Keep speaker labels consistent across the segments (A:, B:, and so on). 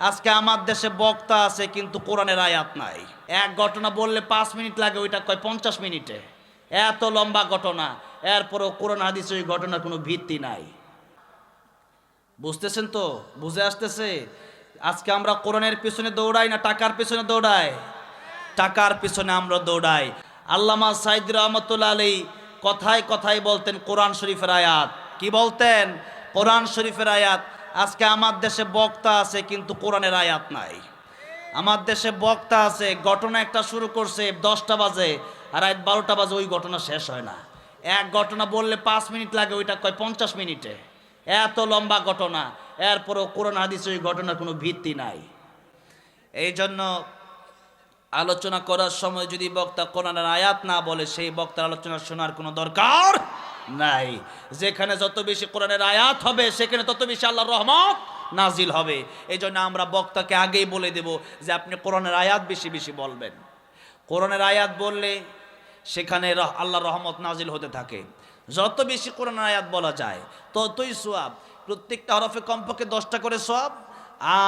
A: আজকে আমার দেশে বক্তা আছে কিন্তু কোরআনের আয়াত নাই। এক ঘটনা বললে 5 মিনিট লাগে, ওইটা কয় 50 মিনিটে। এত লম্বা ঘটনা, এরপরও কোরআন হাদিসে ওই ঘটনার কোনো ভিত্তি নাই। বুঝতেছেন তো? বুঝে আসতেছে? আজকে আমরা কোরআনের পিছনে দৌড়াই না টাকার পিছনে দৌড়াই? টাকার পিছনে আমরা দৌড়াই। আল্লামা সাইদ রহমতুল্লাহ আলাইহি কথায় কথায় বলতেন কোরআন শরীফের আয়াত। কি বলতেন? কোরআন শরীফের আয়াত। আজকে আমার দেশে বক্তা আছে কিন্তু কোরআনের আয়াত নাই। আমার দেশে বক্তা আছে, ঘটনা একটা শুরু করছে 10টা বাজে আর রাত 12টা বাজে ওই ঘটনা শেষ হয় না। এক ঘটনা বললে 5 মিনিট লাগে, ওইটা কয় 50 মিনিটে। এত লম্বা ঘটনা, এরপরও কোরআন হাদিসে ওই ঘটনার কোনো ভিত্তি নাই। এই জন্য আলোচনা করার সময় যদি বক্তা কোরআনের আয়াত না বলে, সেই বক্তার আলোচনা শোনার কোনো দরকার নাই। যেখানে যত বেশি কোরআনের আয়াত হবে, সেখানে তত বেশি আল্লাহর রহমত নাজিল হবে। এই জন্য আমরা বক্তাকে আগেই বলে দেব যে আপনি কোরআনের আয়াত বেশি বেশি বলবেন। কোরআনের আয়াত বললে সেখানে আল্লাহর রহমত নাজিল হতে থাকে। যত বেশি কোরআনের আয়াত বলা যায় ততই সওয়াব। প্রত্যেকটা হরফে কমপক্ষে 10টা করে সওয়াব।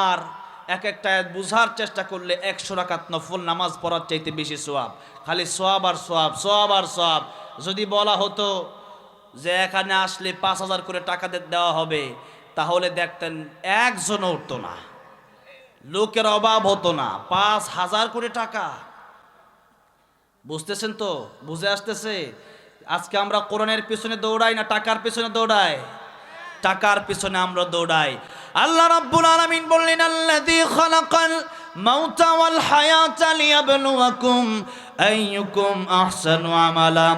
A: আর এক একটা আয়াত বুঝার চেষ্টা করলে 100 রাকাত নফল নামাজ পড়ার চাইতে বেশি সওয়াব। খালি সওয়াব আর সওয়াব, সওয়াব আর সওয়াব। যদি বলা হতো যে এখানে আসলে 5000 করে টাকা দেওয়া হবে, তাহলে দেখতেন একজনও উঠতো না, লোকের অভাব হতো না। 5000 করে টাকা। বুঝতেছেন তো? বুঝে আসতেছে? আজকে আমরা কোরআনের পিছনে দৌড়াই না টাকার পিছনে দৌড়াই? টাকার পিছনে আমরা দৌড়াই। আল্লাহ রাব্বুল আলামিন বললেন, আল্লাযী খালাকাল মাউতা ওয়াল হায়াতা লিয়াবলুয়াকুম আইয়ুকুম আহসানু আমালা।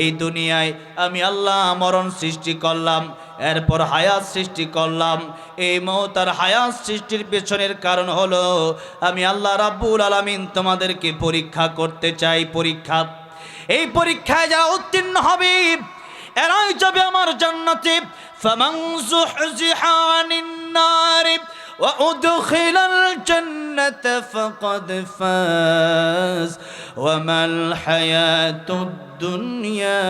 A: এই দুনিয়ায় আমি আল্লাহ মরণ সৃষ্টি করলাম, এরপর হায়াত সৃষ্টি করলাম। এই মওত আর হায়াত সৃষ্টির পেছনের কারণ হলো আমি আল্লাহ রাব্বুল আলামিন তোমাদেরকে পরীক্ষা করতে চাই। পরীক্ষা, এই পরীক্ষায় যারা উত্তীর্ণ হবে এরাই যাবে আমার জান্নাতে। ফামান যুহজিহা আনিন নার ওয়া উদখিলাল জান্নাতা ফাকাদ ফাজ ওয়া মাল হায়াতুদ দুনিয়া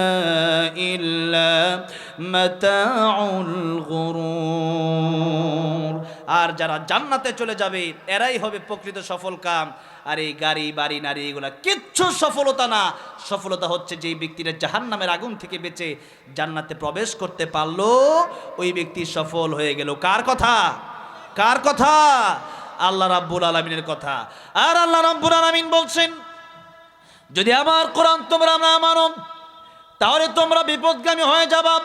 A: ইল্লা মাতাউল গুরুর। আর যারা জান্নাতে চলে যাবে এরাই হবে প্রকৃত সফল কাম। আর এই গাড়ি বাড়ি নারী এগুলা কিচ্ছু সফলতা না। সফলতা হচ্ছে যেই ব্যক্তিরা জাহান্নামের আগুন থেকে বেঁচে জান্নাতে প্রবেশ করতে পারলো, ওই ব্যক্তি সফল হয়ে গেল। কার কথা? কার কথা? আল্লাহ রাব্বুল আলামিনের কথা। আর আল্লাহ রাব্বুল আলামিন বলছেন, যদি আমার কোরআন তোমরা না মানো তাহলে তোমরা বিপদগামী হয়ে যাবা।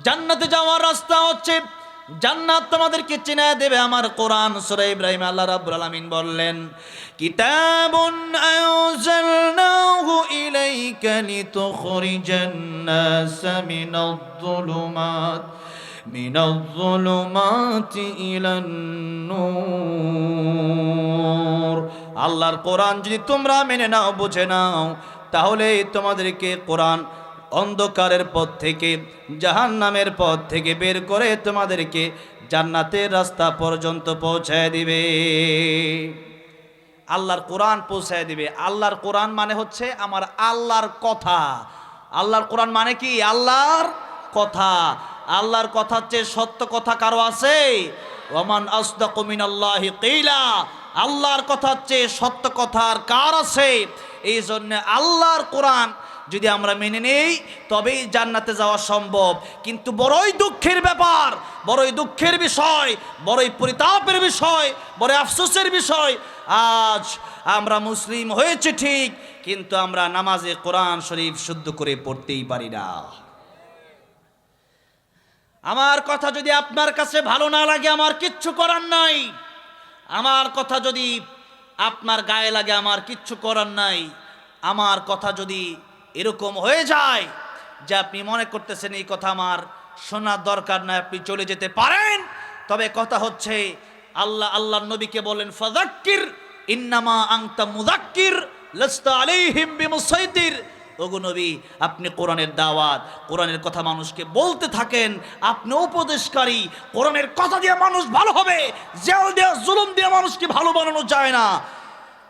A: জান্নাতে যাওয়ার রাস্তা হচ্ছে জান্নাত তোমাদেরকে চিনায় দেবে আমার কোরআন। সূরা ইব্রাহিম আল্লাহ রাব্বুল আলামিন বললেন, কিতাবুন আনজালনাহু ইলাইকা লিতুখরিজান নাসা মিনাজ-যুলুমাতি ইলান নূর। আল্লাহর কোরআন যদি তোমরা মেনে নাও, বুঝে নাও, তাহলে তোমাদেরকে কোরআন অন্ধকারের পথ থেকে, জাহান্নামের পথ থেকে বের করে তোমাদেরকে জান্নাতের রাস্তা পর্যন্ত পৌঁছায় দিবে। আল্লাহর কোরআন পৌঁছায় দিবে। আল্লাহর কোরআন মানে হচ্ছে আমার আল্লাহর কথা। আল্লাহর কোরআন মানে কি? আল্লাহর কথা। আল্লাহর কথার চেয়ে সত্য কথা কারো আছে? ওয়ামান আসদাকু মিনাল্লাহি কিলা। আল্লাহর কথার চেয়ে সত্য কথা আর কার আছে? এই জন্য আল্লাহর কোরআন যদি আমরা মেনে নেই তবেই জান্নাতে যাওয়া সম্ভব। কিন্তু বড়ই দুঃখের ব্যাপার, বড়ই দুঃখের বিষয়, বড়ই পরিতাপের বিষয়, বড় আফসোসের বিষয়, আজ আমরা মুসলিম হয়েছে ঠিক, কিন্তু আমরা নামাজে কোরআন শরীফ শুদ্ধ করে পড়তেই পারি না। আমার কথা যদি আপনার কাছে ভালো না লাগে, আমার কিচ্ছু করার নাই। আমার কথা যদি আপনার গায়ে লাগে, আমার কিচ্ছু করার নাই। আমার কথা যদি এরকম হয়ে যায় যে আপনি মনে করতেছেন এই কথা আমার শোনার দরকার নাই, আপনি চলে যেতে পারেন। তবে কথা হচ্ছে আল্লাহর নবীকে বলেন, ফাযাক্কির ইন্নামা আনতা মুযাক্কির লাস্তা আলাইহিম বিমুসাইতির। ওগো নবী, আপনি কোরআনের দাওয়াত, কোরআনের কথা মানুষকে বলতে থাকেন। আপনি উপদেশকারী। কোরআনের কথা দিয়ে মানুষ ভালো হবে, জেল দিয়ে জুলুম দিয়ে মানুষকে ভালো বানানো যায় না।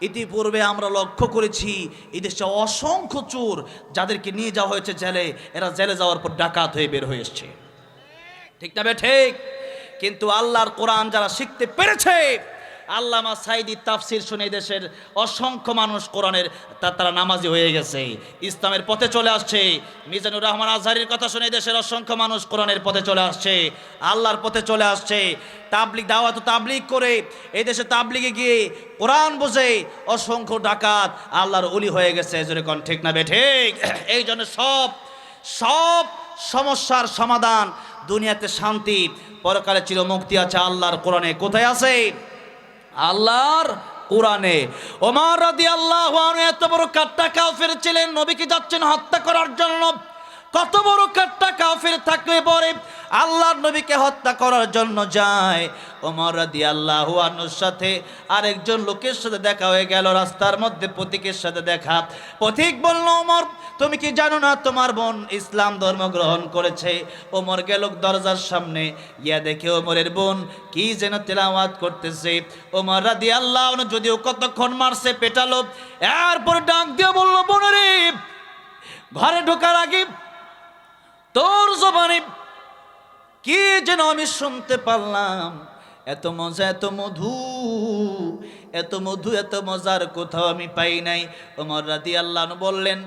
A: ইতিপূর্বে আমরা লক্ষ্য করেছি এদেশে অসংখ্য চোর যাদেরকে নিয়ে যাওয়া হয়েছে জেলে, এরা জেলে যাওয়ার পর ডাকাত হয়ে বের হয়ে এসছে। ঠিক না বে ঠিক? কিন্তু আল্লাহর কোরআন যারা শিখতে পেরেছে, আল্লামা সাঈদী তাফসীর শুনে দেশের অসংখ্য মানুষ কোরআনের তারা নামাজি হয়ে গেছে, ইসলামের পথে চলে আসছে। মিজানুর রহমান আজহারীর কথা শুনে দেশের অসংখ্য মানুষ কোরআনের পথে চলে আসছে, আল্লাহর পথে চলে আসছে। তাবলিগ দাওয়াত তাবলিগ করে এই দেশে তাবলিগে গিয়ে কোরআন বোঝে অসংখ্য ডাকাত আল্লাহর ওলি হয়ে গেছে। জোরে কোন ঠিক না বেঠিক? এই জন্য সব সমস্যার সমাধান, দুনিয়াতে শান্তি, পরকালে চিরমুক্তি আছে আল্লাহর কোরআনে। কোথায় আছে? আল্লাহর কোরআনে। ওমর রাদিয়াল্লাহু আনহু এত বড় কাট্টা কাফের ছিলেন, নবীকে যাচ্ছেন হত্যা করার জন্য। কত বড় কাট্টা কাফের থাকলে পরে আল্লাহর নবীকে হত্যা করার জন্য যায়। ওমর রাদিয়াল্লাহু আনহুর সাথে আরেকজন লোকের সাথে দেখা হয়ে গেল, রাস্তার মধ্যে পথিকের সাথে দেখা। পথিক বলল, ওমর তুমি কি জানো না তোমার বোন ইসলাম ধর্ম গ্রহণ করেছে? ওমর গেল দরজার সামনে, গিয়া দেখে ওমরের বোন কি যেন তেলাওয়াত করতেছে। ওমর রাদিয়াল্লাহু আনহু যদিও কতক্ষণ মারছে পেটালো, এরপর ডাক দিয়ে বলল, বোনেরে ঘরে ঢোকার আগে তোর জবানে কি যেন আমি শুনতে পারলাম, এত মজা, এত মধু, এত মধু, এত মজার কোথাও আমি পাই নাই। ওমর রাদিয়াল্লাহু আনহু বললেন,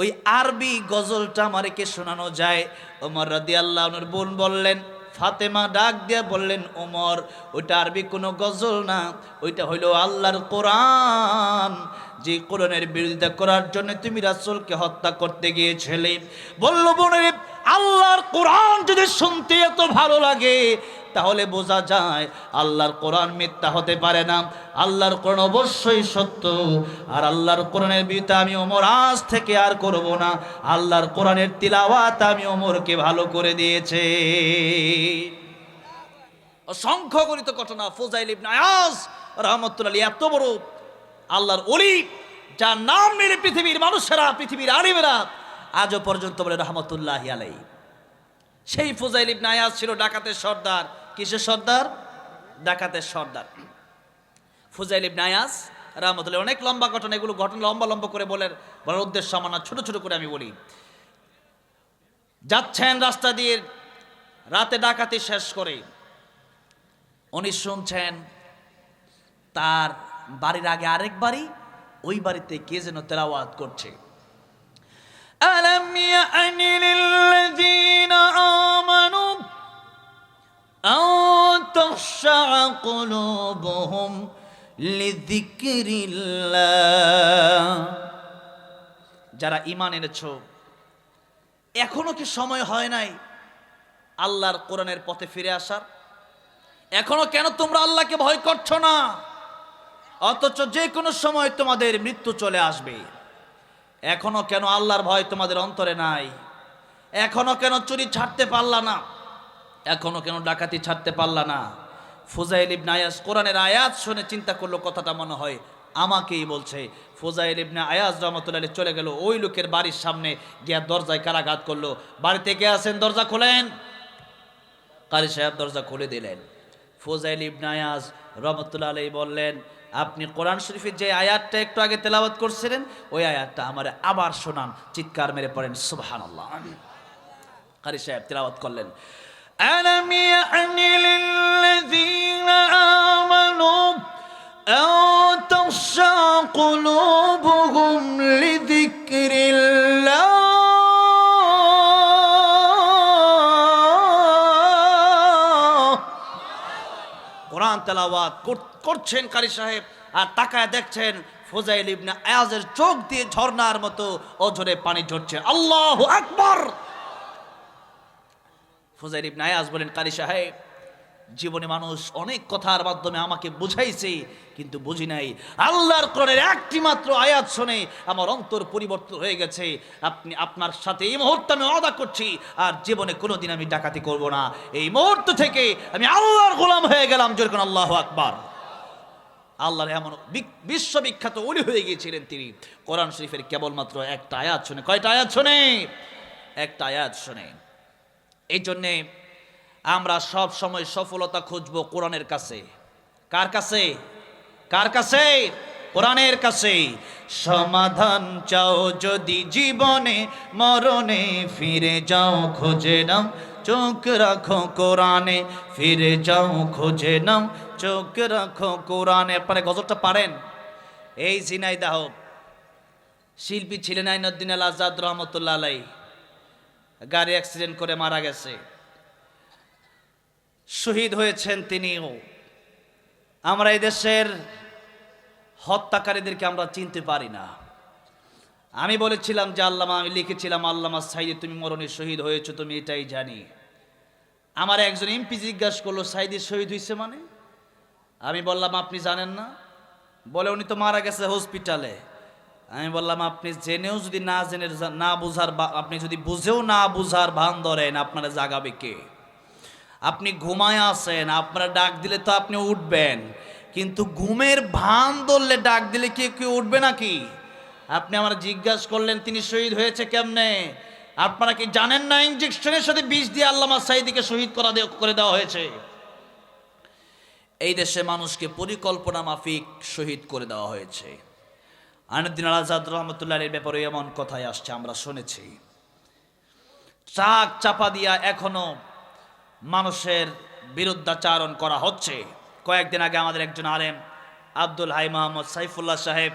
A: ওই আরবি গজলটা আমাকে শোনানো যায়? ওমর রাদিয়াল্লাহু আনহুর বোন বললেন, ফাতেমা ডাক দিয়া বললেন, ওমর ওইটা আরবি কোনো গজল না, ওইটা হইল আল্লাহর কোরআন, যে কোরআনের বিরোধিতা করার জন্য তুমি রাসূলকে হত্যা করতে গিয়েছিলে। বলল, বোনের আল্লাহর কোরআন যদি শুনতে এত ভালো লাগে তাহলে বোঝা যায় আল্লাহর কোরআন মিথ্যা হতে পারে না, আল্লাহর কোরআন অবশ্যই সত্য। আর আল্লাহর কোরআনের বিরোধিতা আমি ওমর আজ থেকে আর করব না। আল্লাহর কোরআনের তিলাওয়াত আমি ওমরকে ভালো করে দিয়েছে। অসংখ্য গণিত ঘটনা। ফুজাইল ইবনে আয়াজ রাহমাতুল্লাহ আলাইহি এত বড় আল্লাহর ওলি, যার নাম নিলে পৃথিবীর মানুষেরা, পৃথিবীর আলিমেরা আজও পর্যন্ত বলে রাহমাতুল্লাহি আলাইহি। সেই ফুজাইল ইবনে আয়াজ ছিল ডাকাতের সর্দার। কিসের সর্দার? ডাকাতের সর্দার। ফুজাইল ইবনে আয়াজ রাহমাতুল্লাহ, অনেক লম্বা ঘটনা, এগুলো ঘটনা লম্বা করে বলার উদ্দেশ্য আমার না, ছোট ছোট করে আমি বলি। যাচ্ছেন রাস্তা দিয়ে, রাতে ডাকাতি শেষ করে উনি শুনছেন তার বাড়ির আগে আরেক বাড়ি, ওই বাড়িতে কে যেন তেলাওয়াত করছে। আলাম ইয়ানি লিল্লাযীনা আমানু আন তাখশা কুলুবুহুম লিযিকরিল্লাহ। যারা ঈমান এনেছো, এখনো কি সময় হয় নাই আল্লাহর কোরআনের পথে ফিরে আসার? এখনো কেন তোমরা আল্লাহকে ভয় করছো না? অথচ যে কোনো সময় তোমাদের মৃত্যু চলে আসবে। এখনো কেন আল্লাহর ভয় তোমাদের অন্তরে নাই? এখনো কেন চুরি ছাড়তে পারলা না? এখনো কেন ডাকাতি ছাড়তে পারলা না? ফুজাইল ইবনে আয়াজ কোরআনের আয়াত শুনে চিন্তা করলো, কথাটা মনে হয় আমাকেই বলছে। ফুজাইল ইবনে আয়াজ রাহমাতুল্লাহ আলাইহি চলে গেল ওই লোকের বাড়ির সামনে, গিয়া দরজায় কারাঘাত করলো। বাড়িতে কে আছেন? দরজা খোলেন। কারি সাহেব দরজা খুলে দিলেন। ফুজাইল ইবনে আয়াজ রাহমাতুল্লাহ আলাইহি বললেন, আপনি কোরআন শরীফের যে আয়াতটা একটু আগে তেলাওয়াত করছিলেন, ওই আয়াতটা আমারে আবার শোনান। চিৎকার মেরে পড়েন সুবহানাল্লাহ। কারি সাহেব তেলাওয়াত করলেন, আলাম ইয়ানি লিল্লাযীনা আমানু আন তাখশা কুলুবুহুম লিযিকরিল্লাহ। কোরআন তেলাওয়াত করছেন কারি সাহেব, আর তাকায় দেখছেন ফুজাইল ইবনে আয়াজের চোখ দিয়ে ঝর্ণার মতো অঝরে পানি ঝরছে। আল্লাহু আকবার। ফুজাইল ইবনে আয়াজ বলেন, কারি সাহেব, জীবনে মানুষ অনেক কথার মাধ্যমে আমাকে বুঝাইছে, কিন্তু বুঝি নাই। আল্লাহর কোরআনের একটি মাত্র আয়াত শুনে আমার অন্তর পরিবর্তন হয়ে গেছে। আপনি আপনার সাথে এই মুহূর্তে আমি ওয়াদা করছি, আর জীবনে কোনোদিন আমি ডাকাতি করব না। এই মুহূর্ত থেকে আমি আল্লাহর গোলাম হয়ে গেলাম। জোরে কোন আল্লাহু আকবার। আল্লাহর এমন বিশ্ববিখ্যাত ওলি হয়ে গিয়েছিলেন তিনি, কোরআন শরীফের কেবলমাত্র একটা আয়াত শুনে। কয়টা আয়াত শুনে? একটা আয়াত শুনে। এই জন্যে আমরা সব সময় সফলতা খুঁজবো কোরআনের কাছে। কার কাছে? কার কাছে? কোরআনের কাছে। সমাধান চাও যদি জীবনে, মরণে ফিরে যাও খুঁজে নাও চোখ রাখো কোরআনে, ফিরে যাও খুঁজে নাও, চোখ রাখো কোরআনে। আপনারা গজলটা পারেন? এই ঝিনাইদহ শিল্পী ছিলেন আইনউদ্দিন আল আজাদ রহমতুল্লাহ আলাই, গাড়ি অ্যাক্সিডেন্ট করে মারা গেছে, শহীদ হয়েছেন তিনিও। আমরা এই দেশের হত্যাকারীদেরকে আমরা চিনতে পারি না। আমি বলেছিলাম যে আল্লামা, আমি লিখেছিলাম আল্লামা সাইদি তুমি মরণে শহীদ হয়েছো, তুমি এটাই জানি। আমার একজন এমপি জিজ্ঞাসা করলো সাইদি শহীদ হয়েছে মানে? আমি বললাম আপনি জানেন না? বলে উনি তো মারা গেছে হসপিটালে। আমি বললাম আপনি জেনেও যদি না জেনে না বুঝার, আপনি যদি বুঝেও না বুঝার ভান ধরেন, আপনারা জাগাবে কে? আপনি ঘুমায় আছেন, আপনারা ডাক দিলে তো আপনি উঠবেন, কিন্তু ঘুমের ভান ধরলে ডাক দিলে কেউ উঠবে নাকি? আপনি আমার জিজ্ঞাসা করলেন তিনি শহীদ হয়েছে কেমনে? আপনারা কি জানেন না ইনজেকশনের সাথে বিষ দিয়ে আল্লামা সাইদিকে শহীদ করে দেওয়া হয়েছে? এই দেশে মানুষকে পরিকল্পনা মাফিক শহীদ করে দেওয়া হয়েছে। আইনউদ্দিন আল আজাদ রহমতুল্লাহ এর ব্যাপারে এমন কথাই আসছে, আমরা শুনেছি। চাক চাপা দিয়া এখনো মানুষের বিরুদ্ধাচারণ করা হচ্ছে। কয়েকদিন আগে আমাদের একজন আলেম আব্দুল হাই মোহাম্মদ সাইফুল্লাহ সাহেব,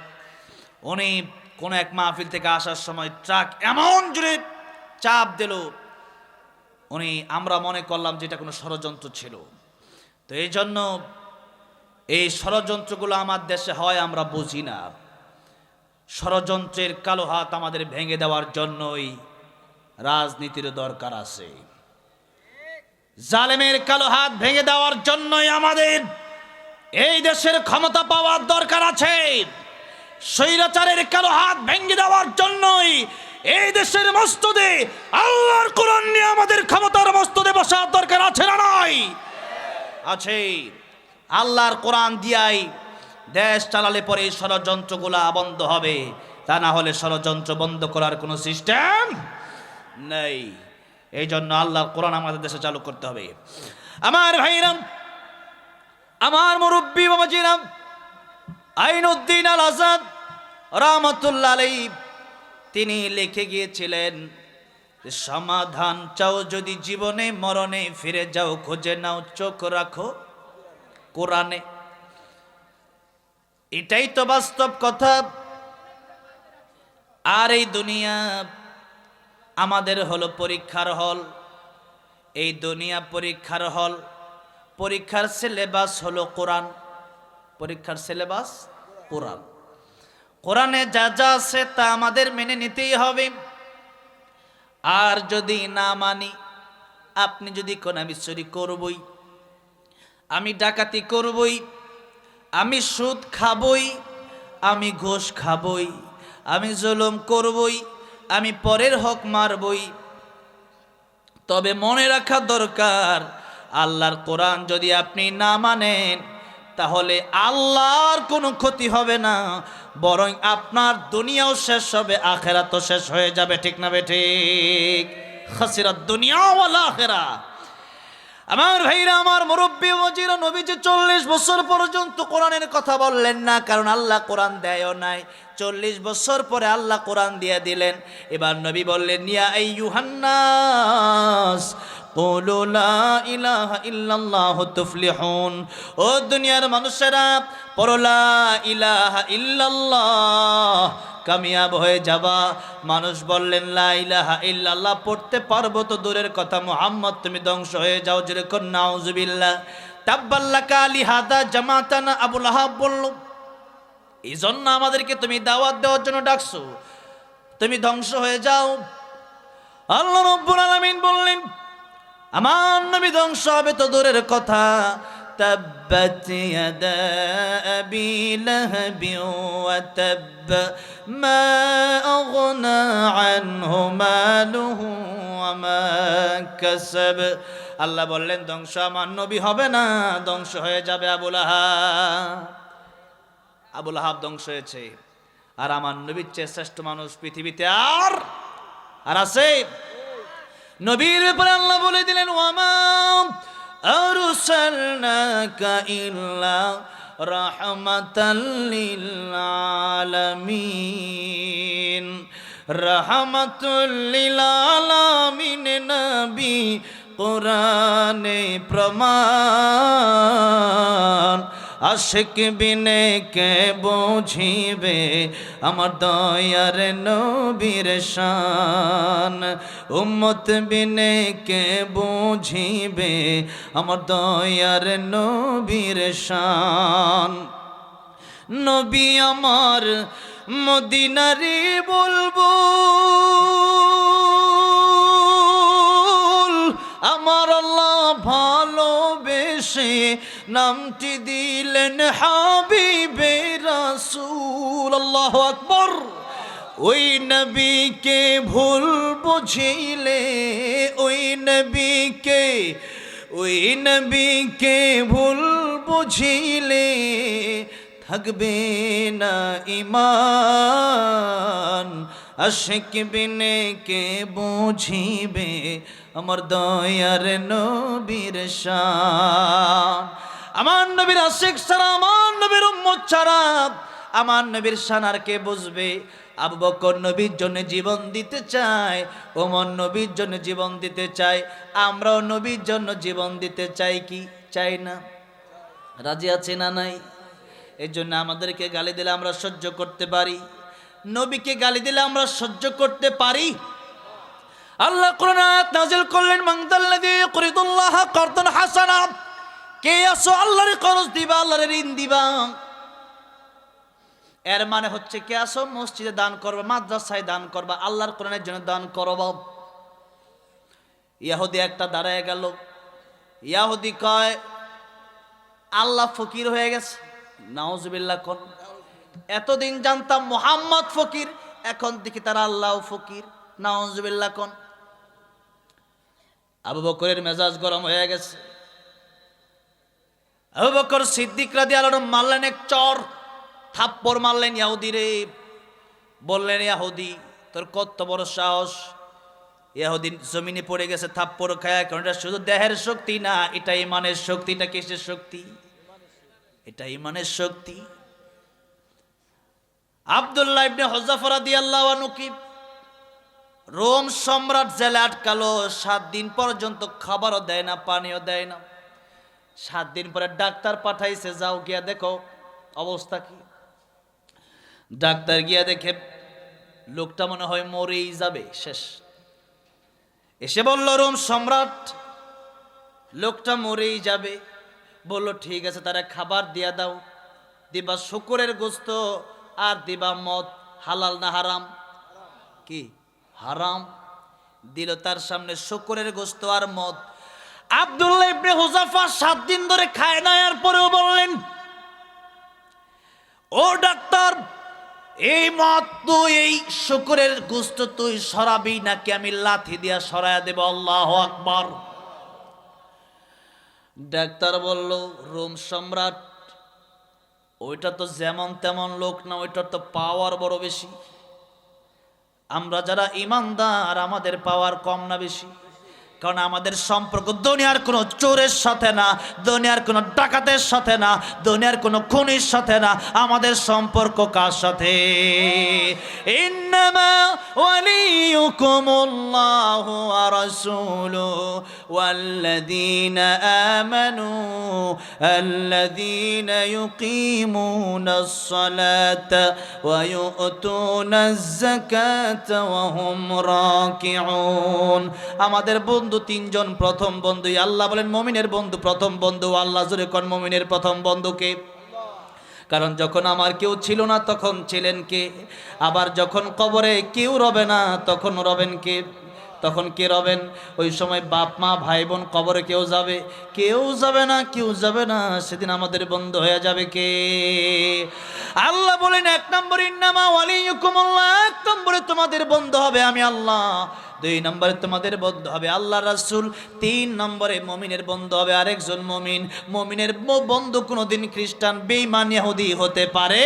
A: উনি কোনো এক মাহফিল থেকে আসার সময় ট্রাক এমন জোরে চাপ দিল, আমরা মনে করলাম যে এটা কোনো ষড়যন্ত্র ছিল। তো এই জন্য এই ষড়যন্ত্রগুলো আমার দেশে হয় আমরা বুঝি না। ষড়যন্ত্রের কালো হাত আমাদের ভেঙে দেওয়ার জন্যই রাজনীতির দরকার আছে। জালেমের কালো হাত ভেঙে দেওয়ার জন্যই আমাদের এই দেশের ক্ষমতা পাওয়ার দরকার আছে। স্বৈরাচারের কালো হাত ভেঙে দেওয়ার জন্যই এই দেশের মস্তদে আল্লাহর কোরআন নিয়ে আমাদের ক্ষমতার মস্তদে বসার দরকার আছে না নাই? আছে। আল্লাহর কোরআন দিয়াই দেশ চালালে পরে ষড়যন্ত্রগুলা বন্ধ হবে, তা না হলে ষড়যন্ত্র বন্ধ করার কোনো সিস্টেম নেই। এই জন্য আল্লাহর কোরআন আমাদের দেশে চালু করতে হবে। আমার ভাইরাম, আমার মুরব্বী বাবাজিরাম, আইনউদ্দিন আল আজাদ রহমতুল্লাহ আলাইহি তিনি লিখে গিয়েছিলেন, সমাধান চাও যদি জীবনে মরণে, ফিরে যাও খুঁজে নাও, চোখ রাখো কোরআনে। এটাই তো বাস্তব কথা। আর এই দুনিয়া আমাদের হলো পরীক্ষার হল। এই দুনিয়া পরীক্ষার হল, পরীক্ষার সিলেবাস হলো কোরআন। পরীক্ষার সিলেবাস কোরআন। কোরআনে যা যা আছে তা আমাদের মেনে নিতেই হবে। আর যদি না মানি, আপনি যদি কোন আমি চুরি করবই, আমি ডাকাতি করবই, আমি সুদ খাবই, আমি ঘুষ খাবই, আমি জুলুম করবই, আমি পরের হক মারবই, তবে মনে রাখা দরকার আল্লাহর কোরআন যদি আপনি না মানেন, তাহলে আল্লাহর কোনো ক্ষতি হবে না, বরং আপনার দুনিয়াও শেষ হবে, আখেরাতও শেষ হয়ে যাবে। ঠিক না বেঠিক? খাসিরাত দুনিয়া ওয়াল আখিরা। আমার ভাইরা, আমার মুরব্বী ওয়াজিরা, নবীজি 40 বছর পর্যন্ত কোরআনের কথা বললেন না, কারণ আল্লাহ কোরআন দেয়ও নাই। 40 বছর পরে আল্লাহ কোরআন দিয়ে দিলেন। এবার নবী বললেন, ইয়া আইয়ুহান নাস কুলু লা ইলাহা ইল্লাল্লাহু তুফলিহুন। ও দুনিয়ার মানুষেরা, পড়ো লা ইলাহা ইল্লাল্লাহ, কামিয়াব হয়ে যাবা। মানুষ বললেন, লা ইলাহা ইল্লাল্লাহ পড়তে পারবো তো দূরের কথা, মুহাম্মদ তুমি ধ্বংস হয়ে যাও। যেরকম নাউজুবিল্লাহ, তাব্বাল্লাকা লিহাদা জামাতানা, আবু লাহাব বলল, এই জন্য আমাদেরকে তুমি দাওয়াত দেওয়ার জন্য ডাকছো, তুমি ধ্বংস হয়ে যাও। আল্লাহ রাব্বুল আলামিন বললেন, আমার নবী ধ্বংস হবে তো দূরের কথা, তাব্বাত ইয়াদা আবি লাহাবি ওয়া তাব মা আগনা আনহু মালুহু ওয়া মা কাসাব। আল্লাহ বললেন, ধ্বংস আমার নবী হবে না, ধ্বংস হয়ে যাবে আবু লাহাব। আবু লাহাব ধ্বংস হয়েছে, আর আমার নবীর চেয়ে শ্রেষ্ঠ মানুষ পৃথিবীতে আর আছে? নবীর ব্যাপারে আল্লাহ বলে দিলেন, ওয়ামা আরসালনাকা ইল্লা রাহমাতাল লিল আলামিন। রাহমাতুল লিল আলামিন নবী কোরআনে প্রমাণ আশিক বিনে কে বুঝিবে আমার দয়ার নবীর শান উম্মত বিনে কে বুঝিবে আমার দয়ার নবীর শান নবী আমার মদিনারি বুলবুল আমার আল্লাহ ভালোবেসে নামটি দিলেন হাবিবে রাসূল আল্লাহু আকবার ওই নবীকে ভুল বুঝিলে ওই নবীকে ভুল বুঝিলে থাকবে না ঈমান আশিক বিনে কে বুঝিবে আমার দয়ার নবীর শান আমার নবীর আশিক ছাড়া আমার নবীর উম্মত ছাড়া আমার নবীর শান আর কে বুঝবে আবু বকর নবীর জন্য জীবন দিতে চায় ওমর নবীর জন্য জীবন দিতে চায় আমরাও নবীর জন্য জীবন দিতে চাই কি চাই না রাজি আছে না নাই এই জন্য আমাদেরকে গালি দিলে আমরা সহ্য করতে পারি নবীকে গালি দিলে আমরা সহ্য করতে পারি আল্লাহ কোরআন আয়াত নাযিল করলেন মানদাল্লাযী ইউকরিদুল্লাহ কারদান হাসানা কে আসো আল্লাহর করজ দিবা আল্লাহর ঋণ দিবা এর মানে হচ্ছে কে আসো মসজিদে দান করবা মাদ্রাসায় দান করবা আল্লাহর কোরআনের জন্য দান করবা ইহুদি একটা দাঁড়ায় গেল ইহুদি কয় আল্লাহ ফকির হয়ে গেছে নাউজুবিল্লাহ কোন এতদিন জানতাম মুহাম্মদ ফকির এখন দেখি তারা আল্লাহ ফকির নাউজুবিল্লাহ কোন আবু বকরের মেজাজ গরম হয়ে গেছে আবু বকর সিদ্দিক রাদিয়াল্লাহু আনহু মারলেন এক চর থাপ্পড় মারলেন ইহুদি রে বললেন ইহুদি তোর কত বড় সাহস ইহুদি জমিনে পড়ে গেছে থাপ্পড় খায় কারণ এটা শুধু দেহের শক্তি না এটা ঈমানের শক্তি এটা কিসের শক্তি এটা ঈমানের শক্তি আব্দুল্লাহ ইবনে হুযাফা রাদিয়াল্লাহু আনহু কি রোম সম্রাট জেলে আটকালো 7 দিন পর্যন্ত খাবারও দেয় না পানিও দেয় না 7 দিন পরে ডাক্তার পাঠাইছে যাও গিয়া দেখো অবস্থা কি ডাক্তার গিয়া দেখে লোকটা মনে হয় মরেই যাবে শেষ এসে বলল রোম সম্রাট লোকটা মরেই যাবে বলল ঠিক আছে তারা খাবার দিয়া দাও দিবা শুকরের গোশত আর দিবা মদ হালাল না হারাম কি হারাম দিল তার সামনে শুকরের গোশত আর মদ আব্দুল্লাহ ইবনে হুযাফা 7 দিন ধরে খায় না এর পরেও বললেন ও ডাক্তার এই মদ তুই এই শুকরের গোশত তুই সরাবি নাকি আমি লাথি দিয়া সরায়া দেব আল্লাহু আকবার ডাক্তার বলল রোম সম্রাট ওইটা তো যেমন তেমন লোক না ওইটার তো পাওয়ার বড় বেশি আমরা যারা ঈমানদার আমাদের পাওয়ার কম না বেশি কারণ আমাদের সম্পর্ক দুনিয়ার কোনো চোরের সাথে না দুনিয়ার কোনো ডাকাতের সাথে না দুনিয়ার কোনো খুনির সাথে না আমাদের সম্পর্ক কার সাথে ইন্নামা ওয়ালিয়ুকুমুল্লাহু ওয়া রাসূলুহু ওয়াল্লাযীনা আমানু আল্লাযীনা ইউকিমুনাস সালাতা ওয়া ইউতুনাজ যাকাতা ওয়া হুম রাকিউন আমাদের বন্ধু তিনজন প্রথম বন্ধু আল্লাহ বলেন মুমিনের বন্ধু প্রথম বন্ধু আল্লাহ জোরে কোন মুমিনের প্রথম বন্ধুকে কারণ যখন আমার কেউ ছিল না তখন ছিলেন কে আবার যখন কবরে কেউ রবে না তখন রবেন কে তখন কে রবেন ওই সময় বাপ মা ভাই বোন কবরে কেউ যাবে না সেদিন আমাদের বন্ধু হয়ে যাবে কে আল্লাহ বলেন 1 নম্বর ইন্নামা ওয়ালিয়ুকুমুল্লাহ 1 নম্বরে তোমাদের বন্ধু হবে আমি আল্লাহ 2 নম্বরে তোমাদের বন্ধু হবে আল্লাহ রাসূল 3 নম্বরে মুমিনের বন্ধু হবে আরেকজন মুমিনের বন্ধু কোনোদিন খ্রিস্টান বেঈমান ইহুদি হতে পারে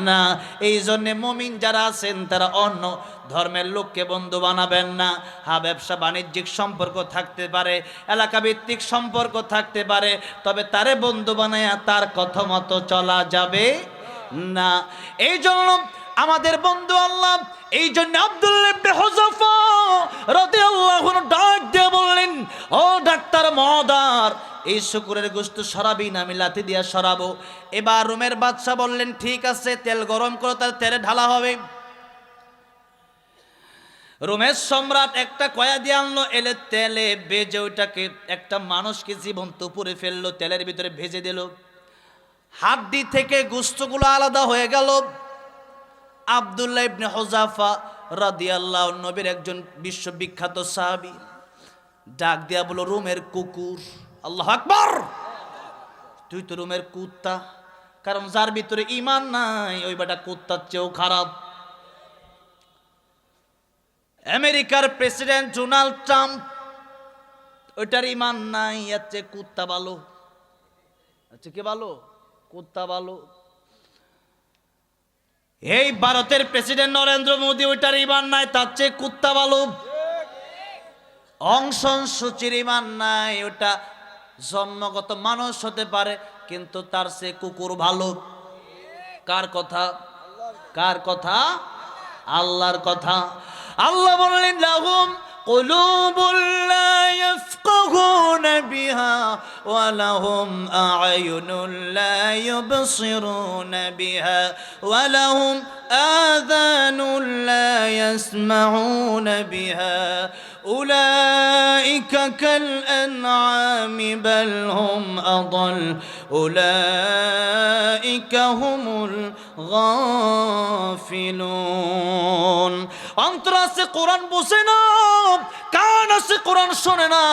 A: না এই জন্য মুমিন যারা আছেন তারা অন্য ধর্মের লোককে বন্ধু বানাবেন না হ্যাঁ ব্যবসা বাণিজ্যিক সম্পর্ক থাকতে পারে এলাকা ভিত্তিক সম্পর্ক থাকতে পারে তবে তারে বন্ধু বানায়া তার কথা মতো চলা যাবে না এই জন্য আমাদের বন্ধু আল্লাহ এই জন্য আব্দুল্লাহ ইবনে হুযাফা রাদিয়াল্লাহু আনহু ডাক দিয়ে বললেন, ও ডাক্তার মহোদয়, এই শুকরের গোশত সরাবি না? আমি লাথি দিয়া সরাবো। এবার রোমের বাদশা বললেন, ঠিক আছে, তেল গরম করো, তার তেলে ঢালা হবে। রোমের সম্রাট একটা কয়া দিয়ে আনলো, এলে তেলে ভেজে ওইটাকে একটা মানুষকে জীবন্ত উপরে ফেললো, তেলের ভিতরে ভেজে দিল। হাড্ডি থেকে গোশতগুলো আলাদা হয়ে গেল। আব্দুল্লাহ ইবনে হুযাফা রাদিয়াল্লাহু আনহু, নবীর একজন বিশ্ববিখ্যাত সাহাবী, ডাক দিয়া বলো, রোমের কুকুর। আল্লাহু আকবার! তুই তো রোমের কুত্তা, কারণ যার ভিতরে ঈমান নাই ওই বেটা কুত্তার চেয়েও খারাপ। আমেরিকার প্রেসিডেন্ট ডোনাল্ড ট্রাম্প, ওইটার ঈমান নাই, এর চেয়ে কুত্তা ভালো। আচ্ছা, কে ভালো? কুত্তা ভালো। এই ভারতের প্রেসিডেন্ট নরেন্দ্র মোদী, ওইটার ঈমান নাই, তার চেয়ে কুত্তা ভালো। অং সান সূচির ঈমান নাই, ওটা জন্মগত মানুষ হতে পারে, কিন্তু তার চেয়ে কুকুর ভালো। কার কথা? কার কথা? আল্লাহর কথা। আল্লাহ বললেন, লাহুম কুলুবুল লা ইয়াফকাহুনা বিহা ওয়া লাহুম আ'য়ুনুল লা ইউবসিরুনা বিহা ওয়া লাহুম আযানুল লা ইয়াসমাউনা বিহা উলাইকা কাল আন'আমি বাল হুম আদাল উলাইকা হুমুল গাফিলুন। অন্তর আছে, কোরআন বুঝে না, কান আছে, কোরআন শোনে না,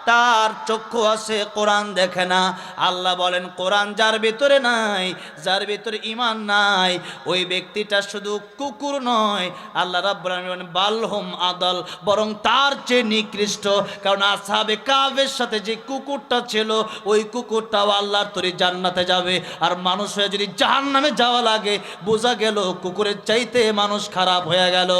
A: তার চক্ষু আছে, কোরআন দেখে না। আল্লাহ বলেন, কোরআন যার ভিতরে নাই, যার ভিতরে ঈমান নাই, ওই ব্যক্তিটা শুধু কুকুর নয়, আল্লাহ রাব্বুল আলামিন বলেন বালহুম আদাল, বরং তার চেয়ে নিকৃষ্ট। কারণ আসহাবে কাহফের সাথে যে কুকুরটা ছিল, ওই কুকুরটাও আল্লাহর তৈরি জান্নাতে যাবে। আর মানুষ হয়ে যদি জাহান্নামে যাওয়া লাগে, বোঝা গেল কুকুরের চাইতে মানুষ খারাপ হয়ে গেল।